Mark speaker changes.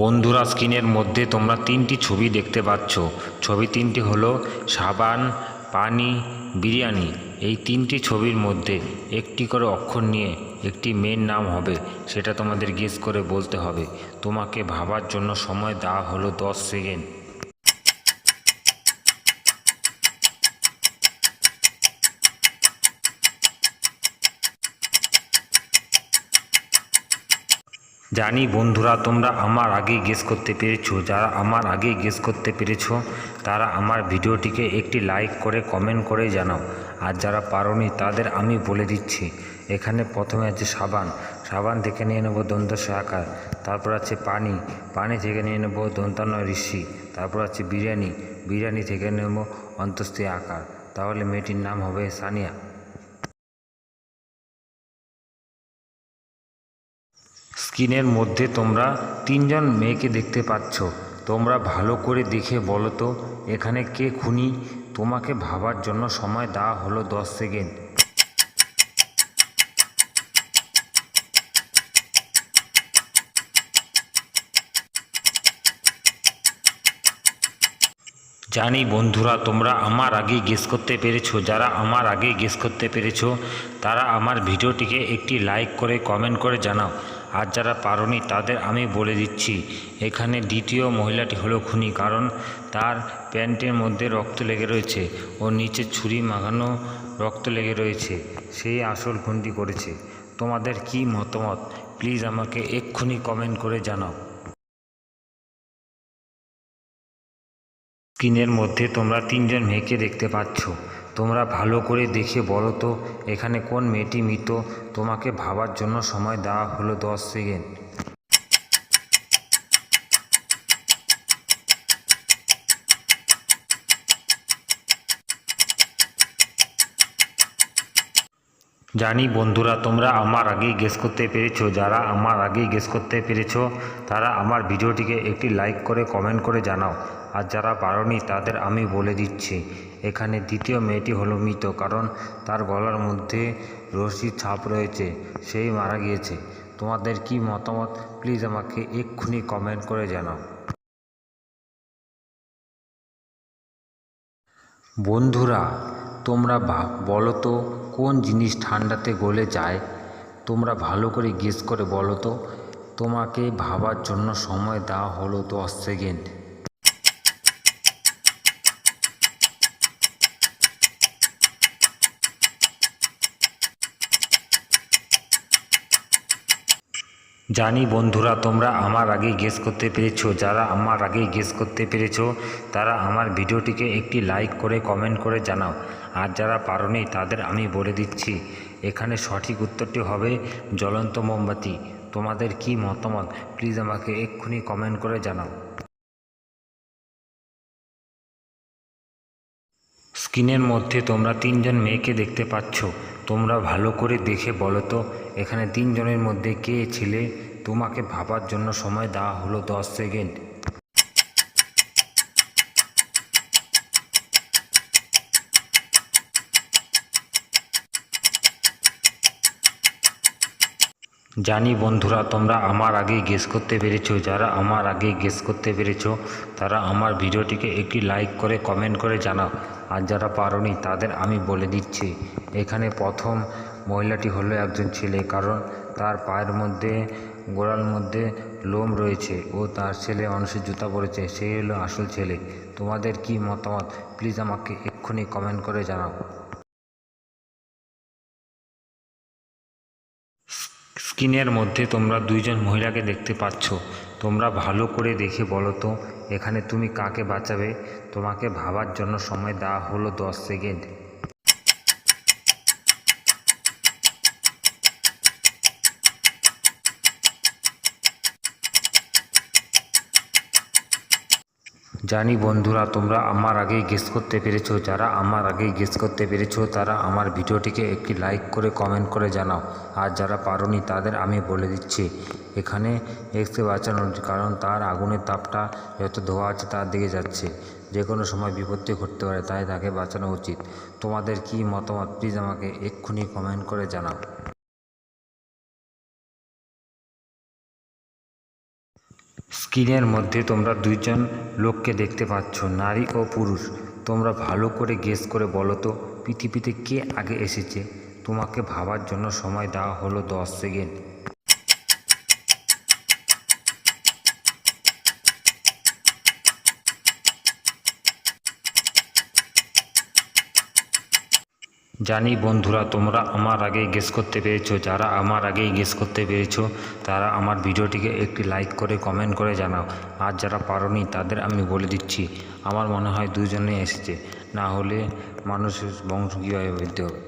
Speaker 1: বন্ধুরা, স্ক্রিনের মধ্যে তোমরা তিনটি ছবি দেখতে পাচ্ছ। ছবি তিনটি হলো সাবান, পানি, বিরিয়ানি। এই তিনটি ছবির মধ্যে একটি করে অক্ষর নিয়ে একটি মেয়ের নাম হবে, সেটা তোমাদের গেস করে বলতে হবে। তোমাকে ভাবার জন্য সময় দেওয়া হলো 10 সেকেন্ড। জানি বন্ধুরা, তোমরা আমার আগেই গেস করতে পেরেছো। যারা আমার আগেই গেস করতে পেরেছো তারা আমার ভিডিওটিকে একটি লাইক করে কমেন্ট করে জানাও। আর যারা পারোনি তাদের আমি বলে দিচ্ছি, এখানে প্রথমে আছে সাবান। সাবান থেকে নিয়ে নেবো দন্ত আকার। তারপর আছে পানি। পানি থেকে নিয়ে নেবো দন্তান্ন ঋষি। তারপর আছে বিরিয়ানি। বিরিয়ানি থেকে নেবো অন্তস্থ আকার। তাহলে মেয়েটির নাম হবে সানিয়া। স্ক্রিনের মধ্যে তোমরা তিনজন মেয়েকে দেখতে পাচ্ছ। তোমরা ভালো করে দেখে বলো তো এখানে কে খুনি। তোমাকে ভাবার জন্য সময় দেওয়া হলো 10 সেকেন্ড। জানি বন্ধুরা, তোমরা আমার আগেই গেস করতে পেরেছো। যারা আমার আগেই গেস করতে পেরেছো তারা আমার ভিডিওটিকে একটি লাইক করে কমেন্ট করে জানাও। আর যারা পারোনি তাদের আমি বলে দিচ্ছি, এখানে দ্বিতীয় মহিলাটি হলো খুনি, কারণ তার প্যান্টের মধ্যে রক্ত লেগে রয়েছে ও নিচে ছুরি মাখানো রক্ত লেগে রয়েছে। সেই আসল খুনটি করেছে। তোমাদের কি মতামত প্লিজ আমাকে এক্ষুনি কমেন্ট করে জানাও। স্ক্রিনের মধ্যে তোমরা তিনজন মেয়েকে দেখতে পাচ্ছ। তোমরা ভালো করে দেখে বলো তো এখানে কোন মেয়েটি মৃত। তোমাকে ভাবার জন্য সময় দেওয়া হলো 10 সেকেন্ড। জানি বন্ধুরা, তোমরা আমার আগেই গেস করতে পেরেছো। যারা আমার আগেই গেস করতে পেরেছো তারা আমার ভিডিওটিকে একটি লাইক করে কমেন্ট করে জানাও। আর যারা পারোনি তাদের আমি বলে দিচ্ছি, এখানে দ্বিতীয় মেয়েটি হলো মৃত, কারণ তার গলার মধ্যে রশির ছাপ রয়েছে, সেই মারা গিয়েছে। তোমাদের কি মতামত প্লিজ আমাকে এক্ষুনি কমেন্ট করে জানাও। বন্ধুরা, তোমরা বলো তো কোন জিনিস ঠান্ডাতে গলে যায়। তোমরা ভালো করে গেস করে বলো তো। তোমাকে ভাবার জন্য সময় দেওয়া হলো 10 সেকেন্ড। জানি বন্ধুরা, তোমরা আমার আগেই গেস করতে পেরেছো। যারা আমার আগেই গেস করতে পেরেছো তারা আমার ভিডিওটিকে একটি লাইক করে কমেন্ট করে জানাও। আর যারা পারোনি তাদের আমি বলে দিচ্ছি, এখানে সঠিক উত্তরটি হবে জ্বলন্ত মোমবাতি। তোমাদের কি মতামত প্লিজ আমাকে এক্ষুনি কমেন্ট করে জানাও। স্ক্রিনের মধ্যে তোমরা তিনজন মেয়েকে দেখতে পাচ্ছ। তোমরা ভালো করে দেখে বলো তো এখানে তিনজনের মধ্যে কে ছেলে। তোমাকে ভাবার জন্য সময় দেওয়া হলো 10 সেকেন্ড। জানি বন্ধুরা, তোমরা আমার আগেই গেস করতে পেরেছো। যারা আমার আগেই গেস করতে পেরেছো তারা আমার ভিডিওটিকে একটি লাইক করে কমেন্ট করে জানাও। আর যারা পারোনি তাদের আমি বলে দিচ্ছি, এখানে প্রথম মহিলাটি হলো একজন ছেলে, কারণ তার পায়ের মধ্যে গোড়ার মধ্যে লোম রয়েছে ও তার ছেলে মানুষের জুতা পরেছে, সেই হলো আসল ছেলে। তোমাদের কি মতামত প্লিজ আমাকে এক্ষুনি কমেন্ট করে জানাও। স্ক্রিনের মধ্যে তোমরা দুইজন মহিলাকে দেখতে পাচ্ছ। তোমরা ভালো করে দেখে বলো তো এখানে তুমি কাকে বাঁচাবে। তোমাকে ভাবার জন্য সময় দেওয়া হলো 10 সেকেন্ড। জানি বন্ধুরা, তোমরা আমার আগেই গেস করতে পেরেছো। যারা আমার আগেই গেস করতে পেরেছো তারা আমার ভিডিওটিকে একটি লাইক করে কমেন্ট করে জানাও। আর যারা পারোনি তাদের আমি বলে দিচ্ছি, এখানে এক্সকে বাঁচানোর, কারণ তার আগুনের তাপটা যত ধোয়া আছে তার দিকে যাচ্ছে, যে কোনো সময় বিপত্তি ঘটতে পারে, তাই তাকে বাঁচানো উচিত। তোমাদের কি মতামত প্লিজ আমাকে এক্ষুনি কমেন্ট করে জানাও। স্ক্রিনের মধ্যে তোমরা দুইজন লোককে দেখতে পাচ্ছ, নারী ও পুরুষ। তোমরা ভালো করে গেস করে বলো তো পৃথিবীতে কে আগে এসেছে। তোমাকে ভাবার জন্য সময় দেওয়া হলো 10 সেকেন্ড। জানি বন্ধুরা তোমরা আমার আগেই গেস করতে পেরেছো। যারা আমার আগেই গেস করতে পেরেছো তারা আমার ভিডিওটিকে একটি লাইক করে কমেন্ট করে জানাও। আর যারা পারোনি তাদের আমি বলে দিচ্ছি, আমার মনে হয় দুজনেই এসেছে, না হলে মানুষের বংশ কীভাবে বৃদ্ধি হবে।